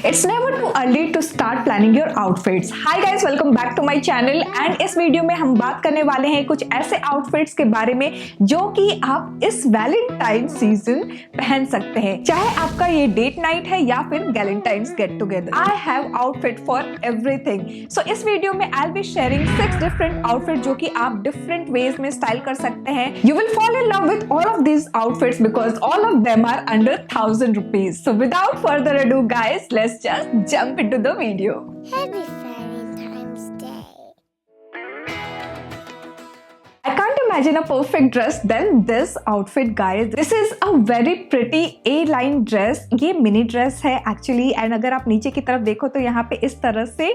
It's never too early to start planning your outfits. Hi guys, welcome back to my channel and इस video में हम बात करने वाले हैं कुछ ऐसे आउटफिट्स के बारे में जो कि आप इस वैलेंटाइन सीजन पहन सकते हैं, चाहे आपका ये डेट नाइट है या फिर valentines get together. I have outfit for everything. So इस वीडियो में I will be sharing 6 different outfit जो कि आप डिफरेंट वेज में स्टाइल कर सकते हैं। You will fall in love with all of these outfits because all of them are under 1000 rupees. So without further ado guys, let's just jump into the video. Happy Valentine's Day. I can't imagine a perfect dress than this outfit guys. This is a very pretty A-line dress. ये mini dress है actually and अगर आप नीचे की तरफ देखो तो यहाँ पे इस तरह से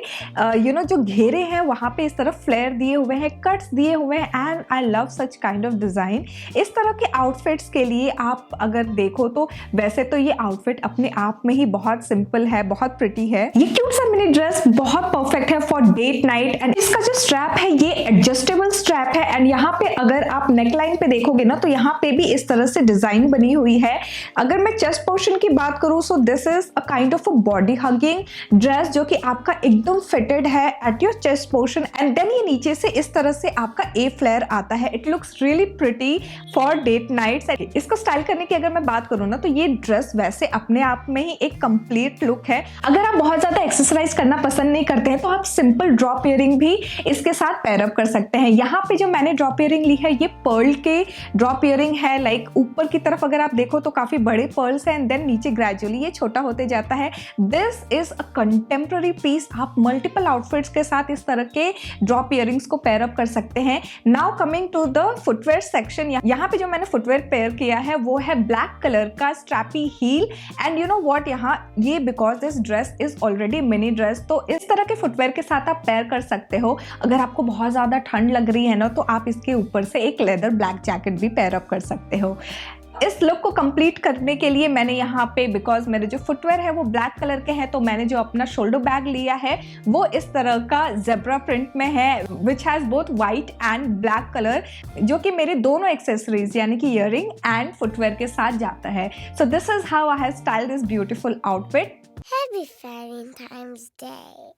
जो घेरे हैं वहाँ पे इस तरफ फ्लेयर दिए हुए हैं, कट्स दिए हुए हैं and I love such kind of design. इस तरह के आउटफिट्स के लिए आप अगर देखो तो वैसे तो ये आउटफिट अपने आप में ही बहुत सिंपल है, बहुत प्रिटी है। ये क्यूट सा मिनी ड्रेस बहुत परफेक्ट है फॉर डेट नाइट एंड इसका जो स्ट्रैप है ये एडजस्टेबल स्ट्रैप है एंड यहाँ पे अगर आप नेकलाइन पे देखोगे ना तो यहाँ पे भी इस तरह से डिजाइन बनी हुई है। अगर मैं चेस्ट पोर्शन की बात करूँ so this is a kind of a body hugging dress जो कि आपका एकदम फिटेड है at your chest portion and then ये नीचे से इस तरह से आपका ए फ्लेयर आता है। It looks really pretty for date nights. इसको स्टाइल करने की अगर मैं बात करूँ ना तो ये ड्रेस वैसे अपने आप में ही एक कंप्लीट लुक है। अगर आप बहुत ज्यादा एक्सरसाइज करना पसंद नहीं करते हैं तो आप सिंपल ड्रॉप इयरिंग भी इसके साथ पैर अप कर सकते हैं। यहाँ पे जो मैंने ड्रॉप इयरिंग ली है ये पर्ल के ड्रॉप इयरिंग है। लाइक ऊपर की तरफ अगर आप देखो तो काफी बड़े पर्ल्स हैं एंड देन नीचे ग्रेजुअली ये छोटा होते जाता है। This is a contemporary piece. आप मल्टीपल आउटफिट्स के साथ इस तरह के ड्रॉप इयरिंग्स को पेयर अप कर सकते हैं। Now coming to the footwear section, यहाँ पे जो मैंने फुटवेयर पेयर किया है वो है ब्लैक कलर का strappy heel and you know what, यहाँ ये because this dress is already mini dress तो इस तरह के फुटवेयर के साथ आप पेयर कर सकते हो। अगर आपको बहुत ज्यादा ठंड लग रही है ना तो आप इसके ऊपर से एक लेदर ब्लैक जैकेट भी पेयर अप कर सकते हो। इस लुक को कंप्लीट करने के लिए मैंने यहाँ पे बिकॉज मेरे जो फुटवेयर है वो ब्लैक कलर के हैं तो मैंने जो अपना शोल्डर बैग लिया है वो इस तरह का जेब्रा प्रिंट में है which has both white and black colour जो कि मेरे दोनों एक्सेसरीज यानी कि ईयरिंग एंड फुटवेयर के साथ जाता है। So this is how I have styled this beautiful outfit. Happy Valentine's Day.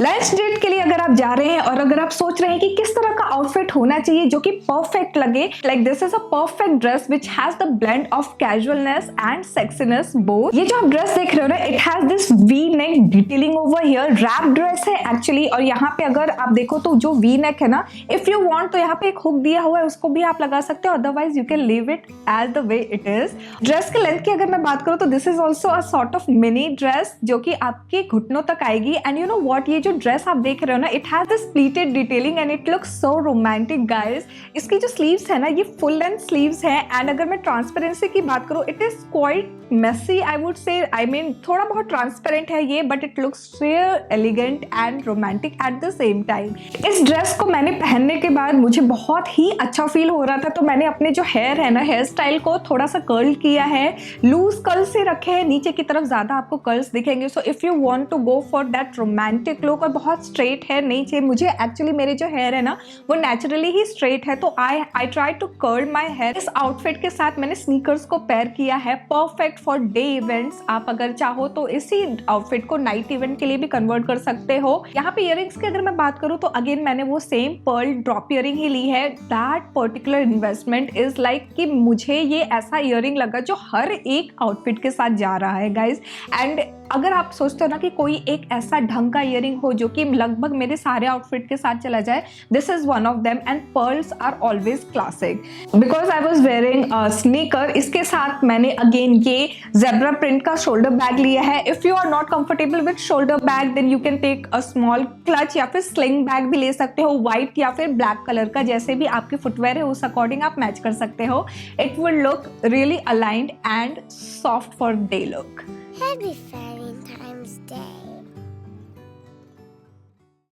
Lunch date के लिए अगर आप जा रहे हैं और अगर आप सोच रहे हैं कि किस तरह का आउटफिट होना चाहिए जो कि परफेक्ट लगे, like this is a perfect dress which has the blend of casualness and sexiness both. ये जो आप ड्रेस देख रहे हो ना it has this V neck detailing over here. Wrap dress है एक्चुअली और यहाँ पे अगर आप देखो तो जो वी नेक है ना, इफ यू वांट तो यहाँ पे एक हुक दिया हुआ है उसको भी आप लगा सकते हो, otherwise you can leave it as the way it is. Dress के लेंथ की अगर मैं बात करूँ तो this is also a sort of mini dress जो कि आपके घुटनों तक आएगी एंड यू नो व्हाट, ये जो ड्रेस आप देख रहे हो ना it has this pleated detailing and it looks so romantic guys. इसकी जो स्लीव्स है ना ये फुल लेंथ स्लीव्स है एंड अगर मैं ट्रांसपेरेंसी की बात करूँ it is quite messy I would say, I mean थोड़ा बहुत ट्रांसपेरेंट है ये but it looks real elegant and romantic at the same time. इस ड्रेस को मैंने पहनने के बाद मुझे बहुत ही अच्छा फील हो रहा था तो मैंने अपने जो हेयर है ना हेयर स्टाइल को थोड़ा सा कर्ल किया है, लूज कर्ल से रखे हैं, नीचे की तरफ ज्यादा आपको कर्ल्स दिखेंगे। So if you want to go for that romantic look और बहुत स्ट्रेट हेयर नहीं चाहिए, मुझे एक्चुअली मेरे जो हेयर है ना वो नेचुरली ही स्ट्रेट है तो I try to curl my hair. इस आउटफिट के साथ मैंने स्नीकर्स को पेयर किया है, परफेक्ट फॉर डे इवेंट्स। आप अगर चाहो तो इसी आउटफिट को नाइट इवेंट के लिए भी कन्वर्ट कर सकते हो। यहाँ पे इयरिंग्स की अगर मैं बात करूँ तो अगेन मैंने वो सेम पर्ल ड्रॉप इयरिंग ही ली है। That particular investment is like कि मुझे ये ऐसा इयरिंग लगा जो हर एक आउटफिट के साथ जा रहा है गाइज। एंड अगर आप सोचते हो ना कि कोई एक ऐसा ढंग का इयरिंग हो जो कि लगभग मेरे सारे आउटफिट के साथ चला जाए, this is one of them and pearls are always classic because I was wearing sneaker. इसके साथ मैंने अगेन ये जेब्रा प्रिंट का शोल्डर बैग लिया है। If you are not comfortable with shoulder bag then you can take a small clutch या फिर sling bag भी ले सकते हो, व्हाइट या फिर ब्लैक कलर का, जैसे भी आपके फुटवेयर है उस अकॉर्डिंग आप मैच कर सकते हो। It will look really aligned and soft for day look. Happy Valentine's Day.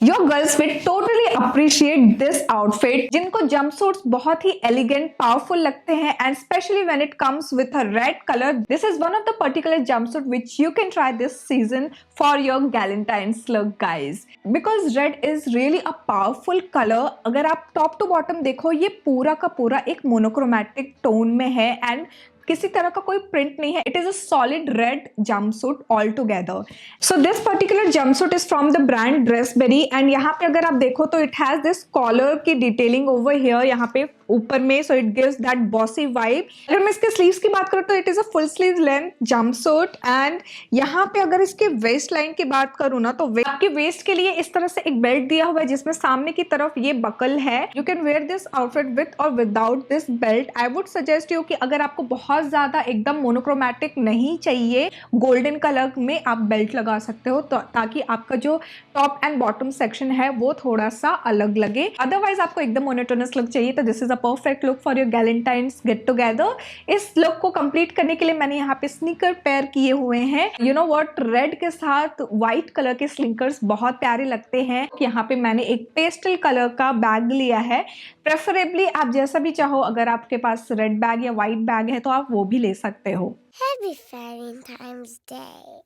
Your girls will totally appreciate this outfit जिनको jumpsuits बहुत ही elegant, powerful लगते हैं and especially when it comes with a red color. This is one of the particular jumpsuit which you can try this season for your Valentine's look guys. Because red is really a powerful color. अगर आप top to bottom देखो ये पूरा का पूरा एक monochromatic tone में है and किसी तरह का कोई प्रिंट नहीं है. It is a solid red jumpsuit all together. So this particular jumpsuit is from the brand Dressberry and यहाँ पे अगर आप देखो तो इट हैज दिस कॉलर की डिटेलिंग ओवर हियर यहाँ पे ऊपर में. So it gives that bossy vibe. अगर मैं इसके स्लीव्स की बात करूँ तो it is a full sleeve length jumpsuit and यहाँ पे अगर इसके वेस्ट लाइन की बात करूँ ना तो आपके वेस्ट के लिए इस तरह से एक बेल्ट दिया हुआ है जिसमें सामने की तरफ ये बकल है. You can wear this outfit with और without this belt. I would suggest you कि अगर आपको बहुत ज्यादा एकदम मोनोक्रोमैटिक नहीं चाहिए गोल्डन कलर में आप बेल्ट लगा सकते हो तो ताकि आपका जो टॉप एंड बॉटम सेक्शन है वो थोड़ा सा अलग लगे. अदरवाइज आपको एकदम मोनोटोनस लुक चाहिए तो this is a perfect look for your Valentine's get together. इस लुक को कंप्लीट करने के लिए मैंने यहाँ पे स्नीकर पेयर किए हुए हैं. यू नो व्हाट, रेड के साथ व्हाइट कलर के स्नीकर्स बहुत प्यारे लगते हैं. यहाँ पे मैंने एक पेस्टल कलर का बैग लिया है. प्रेफरेबली आप जैसा भी चाहो, अगर आपके पास रेड बैग या व्हाइट बैग है तो आप वो भी ले सकते हो. Happy Valentine's Day.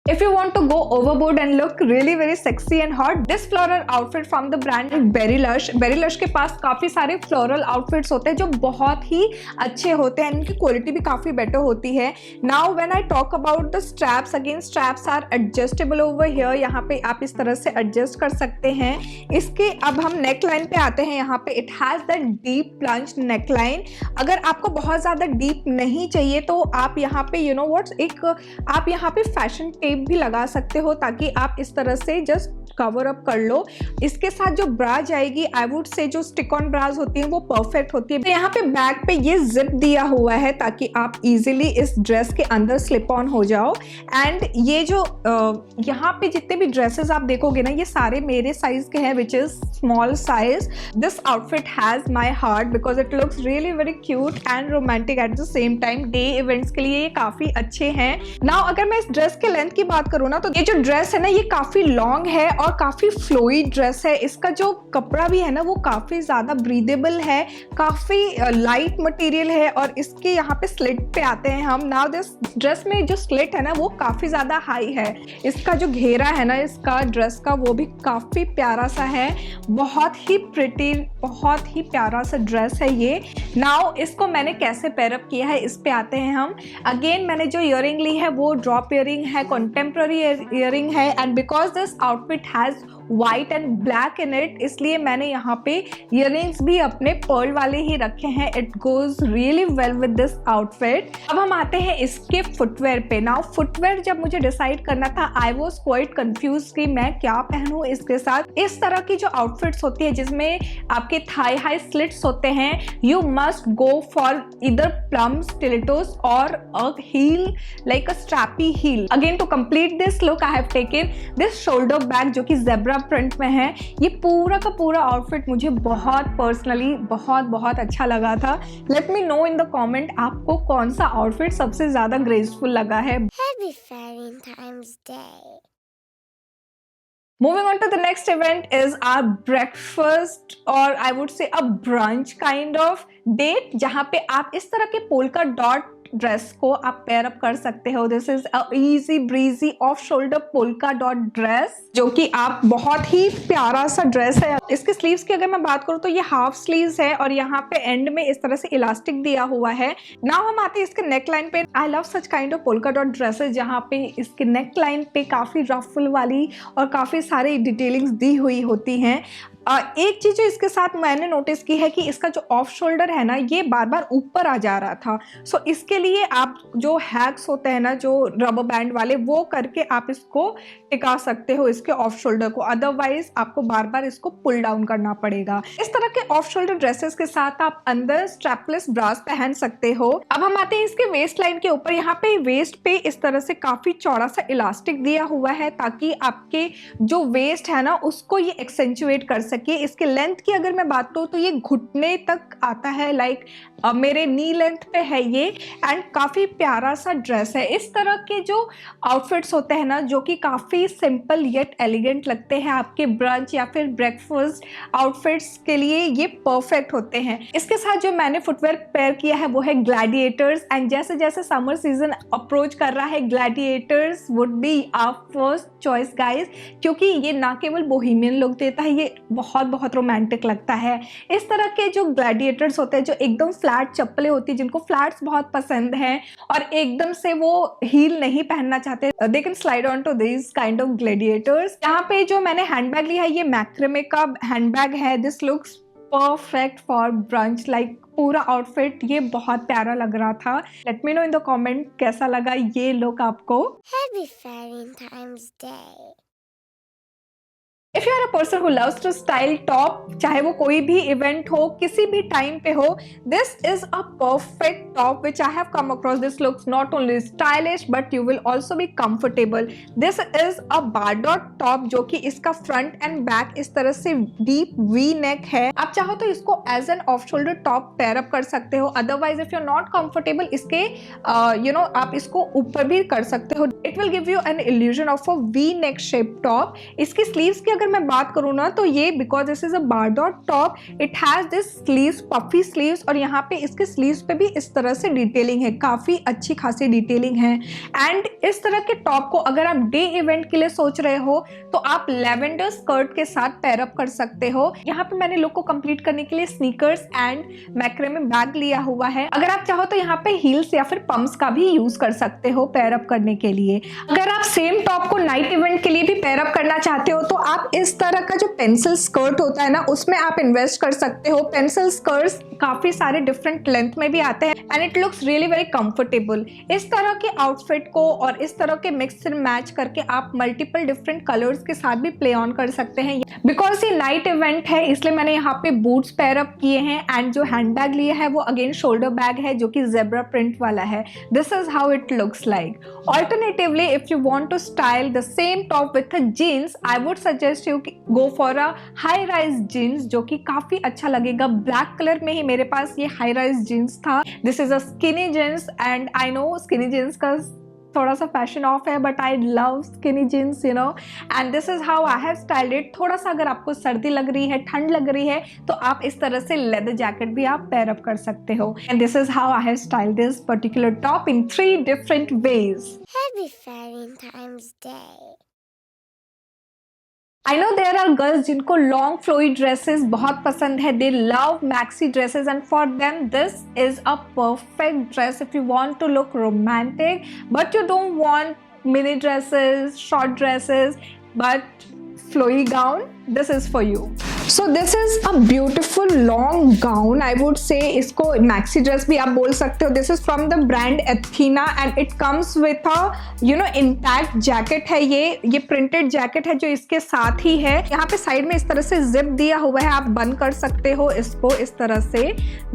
If you want to go overboard and look really very sexy and hot, this floral outfit from the brand Berry Lush. Berry Lush के पास काफी सारे floral outfits होते हैं जो बहुत ही अच्छे होते हैं. इनकी क्वालिटी भी काफी बेटर होती है. Now when I talk about the straps, again straps are adjustable over here. यहाँ पे आप इस तरह से adjust कर सकते हैं. इसके अब हम neck line पे आते हैं. यहाँ पे it has the deep plunged neck line. अगर आपको बहुत ज्यादा deep नहीं चाहिए तो आप यहाँ पे you know what, एक आप यहाँ पे fashion tape भी लगा सकते हो ताकि आप इस तरह से जस्ट कवर अप कर लो. इसके साथ जो ब्रा जाएगी, आई वुड से जो स्टिक ऑन ब्राज होती हैं वो परफेक्ट होती है. तो यहाँ पे बैक पे ये जिप दिया हुआ है ताकि आप इजीली इस ड्रेस के अंदर स्लिप ऑन हो जाओ. एंड ये जो यहाँ पे जितने भी ड्रेसेस आप देखोगे ना ये सारे मेरे साइज के हैं which is small size. This outfit has my heart because it looks really very cute and romantic at the same time. Day events के लिए ये काफी अच्छे हैं. नाउ अगर मैं इस ड्रेस के लेंथ की बात करूँ ना तो ये जो ड्रेस है ना ये काफी लॉन्ग है और काफी फ्लोई ड्रेस है. इसका जो कपड़ा भी है ना वो काफी ज्यादा ब्रीदेबल है, काफी लाइट मटेरियल है और इसके यहाँ पे स्लिट पे आते हैं हम. नाउ दिस ड्रेस में जो स्लिट है ना वो काफी ज्यादा हाई है. इसका जो घेरा है ना इसका ड्रेस का वो भी काफी प्यारा सा है. बहुत ही प्रिटी, बहुत ही प्यारा सा ड्रेस है ये. नाउ इसको मैंने कैसे पेयरअप किया है इस पे आते हैं हम. अगेन मैंने जो ईयरिंग ली है वो ड्रॉप ईयरिंग है, कंटेम्प्रेरी ईयरिंग है and because this outfit has white and black in it इसलिए मैंने यहाँ पे ईयरिंग्स भी अपने पर्ल वाले ही रखे हैं. It goes really well with this outfit. अब हम आते हैं इसके फुटवेयर पे. नाउ फुटवेयर जब मुझे डिसाइड करना था आई वॉज क्वाइट कंफ्यूज कि मैं क्या पहनूं इसके साथ. इस तरह की जो आउटफिट्स होती है जिसमें आपके थाई हाई स्लिट्स होते हैं, यू मस्ट गो फॉर इधर प्लम स्टिलेटोस और a heel like a strappy heel. Again to complete this look I have taken this shoulder bag जो कि जेब्रा प्रिंट में है. ये पूरा का पूरा आउटफिट मुझे बहुत पर्सनली बहुत अच्छा लगा था. Let me know in the comment आपको कौन सा आउटफिट सबसे ज्यादा ग्रेसफुल लगा है. Happy Valentine's Day. Moving on to the next event is our breakfast or I would say a brunch kind of date जहाँ पे आप इस तरह के पोल्का डॉट ड्रेस को आप पेयर अप कर सकते हो. This is a easy breezy off shoulder polka dot dress जो कि आप बहुत ही प्यारा सा ड्रेस है. इसके स्लीव्स की अगर मैं बात करूँ तो ये हाफ स्लीव्स है और यहाँ पे एंड में इस तरह से इलास्टिक दिया हुआ है. नाउ हम आते हैं इसके नेक लाइन पे. I love such kind of polka dot dresses जहाँ पे इसके नेक लाइन पे काफी रफल वाली और काफी सारी डिटेलिंग्स दी हुई होती हैं. एक चीज जो इसके साथ मैंने नोटिस की है कि इसका जो ऑफ शोल्डर है ना ये बार बार ऊपर आ जा रहा था. सो इसके लिए आप जो हैक्स होते हैं ना जो रबर बैंड वाले वो करके आप इसको टिका सकते हो इसके ऑफ शोल्डर को. अदरवाइज आपको बार बार इसको पुल डाउन करना पड़ेगा. इस तरह के ऑफ शोल्डर ड्रेसेस के साथ आप अंदर स्ट्रैपलेस ब्रास पहन सकते हो. अब हम आते हैं इसके वेस्ट लाइन के ऊपर. यहाँ पे वेस्ट पे इस तरह से काफी चौड़ा सा इलास्टिक दिया हुआ है ताकि आपके जो वेस्ट है ना उसको ये एक्सेंचुएट कर सके. इसके लेंथ की अगर मैं बात करूँ तो ये घुटने तक आता है, लाइक मेरे नी लेंथ पे है ये. एंड काफी प्यारा सा ड्रेस है. इस तरह के जो आउटफिट्स होते हैं ना जो कि काफी सिंपल येट एलिगेंट लगते हैं आपके ब्रंच या फिर ब्रेकफास्ट आउटफिट्स के लिए ये परफेक्ट होते हैं. इसके साथ जो मैंने फुटवेयर पेयर किया है वो है ग्लैडिएटर्स. एंड जैसे जैसे समर सीजन अप्रोच कर रहा है gladiators would be our first choice guys, क्योंकि ये ना केवल बोहेमियन लुक देता है, ये बहुत बहुत रोमांटिक लगता है। इस तरह के जो ग्लैडिएटर्स होते हैं जो एकदम फ्लैट चप्पलें होती है, जिनको फ्लैट्स बहुत पसंद हैं और एकदम से वो हील नहीं पहनना चाहते, they can slide on to this kind of gladiators. यहाँ पे जो मैंने हैंडबैग लिया है ये मैक्रेमे का हैंडबैग है। This looks perfect for brunch, like पूरा आउटफिट ये बहुत प्यारा लग रहा था। Let me know in the comment कैसा लगा ये लुक आपको। Happy Valentine's Day. If you are a person who loves to style top, चाहे वो कोई भी इवेंट हो, किसी भी टाइम पे हो, this is a perfect top which I have come across. This looks not only stylish but you will also be comfortable. This is a Bardot top जो कि इसका फ्रंट एंड बैक इस तरह से डीप वी नेक है। आप चाहो तो इसको as an off shoulder top pair up कर सकते हो। Otherwise if you are not comfortable, इसके आप इसको ऊपर भी कर सकते हो। It will give you an illusion of a V neck shape top. इसकी स्लीव्स की अगर मैं बात करूँ ना तो ये because this is a Bardot top, it has this sleeves, puffy sleeves, और यहाँ पे इसके स्लीव्स पे भी इस तरह से डिटेलिंग है, काफी अच्छी खासी डिटेलिंग है। एंड इस तरह के टॉप को अगर आप डे इवेंट के लिए सोच रहे हो तो आप लेवेंडर स्कर्ट के साथ पेयर अप कर सकते हो। यहाँ पे मैंने लुक को कंप्लीट करने के लिए स्नीकर्स एंड मैक्रेमे बैग लिया हुआ है। अगर आप चाहो तो यहाँ पे हील्स या फिर पंप्स का भी यूज कर सकते हो पेयर अप करने के लिए। अगर आप सेम टॉप को नाइट इवेंट के लिए भी पेयर अप करना चाहते हो तो आप इस तरह का जो पेंसिल स्कर्ट होता है ना उसमें आप इन्वेस्ट कर सकते हो। पेंसिल स्कर्ट्स काफी सारे डिफरेंट लेंथ में भी आते हैं and it looks really very comfortable. इस तरह के आउटफिट को और इस तरह के मिक्स एंड मैच करके आप मल्टीपल डिफरेंट कलर्स के साथ भी प्ले ऑन कर सकते हैं। बिकॉज ये नाइट इवेंट है इसलिए मैंने यहाँ पे बूट्स पेयर अप किए हैं एंड जो हैंडबैग लिया है वो अगेन शोल्डर बैग है जो कि जेब्रा प्रिंट वाला है। This is how it looks like. Alternatively if you want to style the same top with jeans, I would suggest you go for a high rise jeans जो कि काफी अच्छा लगेगा। ब्लैक कलर में ही मेरे पास ये हाई राइज जीन्स था। This is a skinny jeans and I know skinny jeans का थोड़ा सा फैशन ऑफ है but I love skinny jeans you know, and this is how I have styled it. थोड़ा सा अगर आपको सर्दी लग रही है, ठंड लग रही है तो आप इस तरह से लेदर जैकेट भी आप पेयर अप कर सकते हो। And this is how I have styled this particular top in 3 different ways. Happy Valentine's Day. I know there are girls जिनको लॉन्ग फ्लोई ड्रेसेस बहुत पसंद है। They love maxi dresses and for them this is a perfect dress if you want to look romantic but you don't want mini dresses, short dresses, but flowy gown, this is for you. So this is a beautiful long gown, I would say इसको maxi dress भी आप बोल सकते हो। This is from the brand Athena and it comes with a intact jacket है। ये printed jacket है जो इसके साथ ही है। यहाँ पे साइड में इस तरह से zip दिया हुआ है, आप बंद कर सकते हो इसको इस तरह से।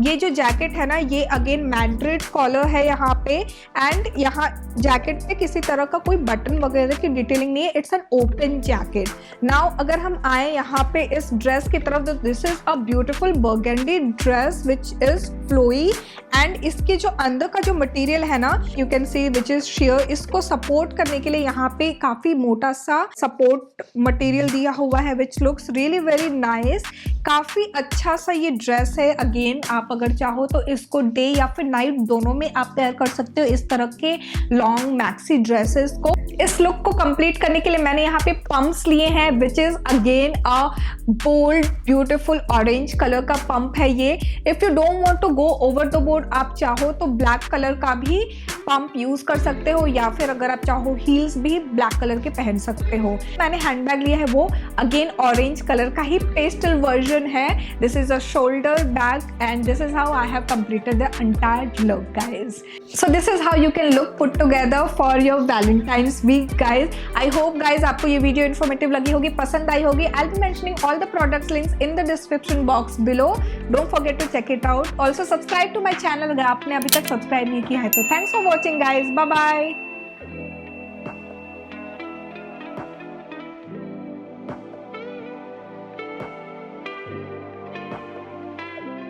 ये जो जैकेट है ना ये अगेन मैड्रिड कॉलर है यहाँ पे एंड यहाँ जैकेट पे किसी तरह का कोई बटन वगैरह की डिटेलिंग नहीं है। It's an open jacket. Now अगर हम आए यहाँ पे इस ड्रेस की तरफ तो this is a beautiful burgundy dress which is flowy and इसके जो अंदर का जो मटेरियल है ना you can see which is sheer, इसको सपोर्ट करने के लिए यहाँ पे काफी मोटा सा सपोर्ट मटेरियल दिया हुआ है which looks really very nice. काफी अच्छा सा ये ड्रेस है। अगेन आप अगर चाहो तो इसको डे या फिर नाइट दोनों में आप पेयर कर सकते हो इस तरह के लॉन्ग मैक्सी ड्रेसेस को। इस लुक को कंप्लीट करने के लिए मैंने यहाँ पे पंप्स लिए हैं which is again a bold beautiful orange colour का पंप है ये। If you don't want to go over the board, आप चाहो तो ब्लैक कलर का भी पंप यूज कर सकते हो या फिर अगर आप चाहो हील्स भी ब्लैक कलर के पहन सकते हो। मैंने हैंडबैग लिया है वो अगेन ऑरेंज कलर का ही पेस्टल वर्जन है। This is a shoulder bag and this is how I have completed the entire look guys. So this is how you can look put together for your Valentine's week guys. I hope guys आपको ये video informative लगी होगी, पसंद आई होगी। I will be mentioning all the products links in the description box below. Don't forget to check it out. Also subscribe to my channel अगर आपने अभी तक सब्सक्राइब नहीं किया है तो। Thanks for watching guys, bye bye.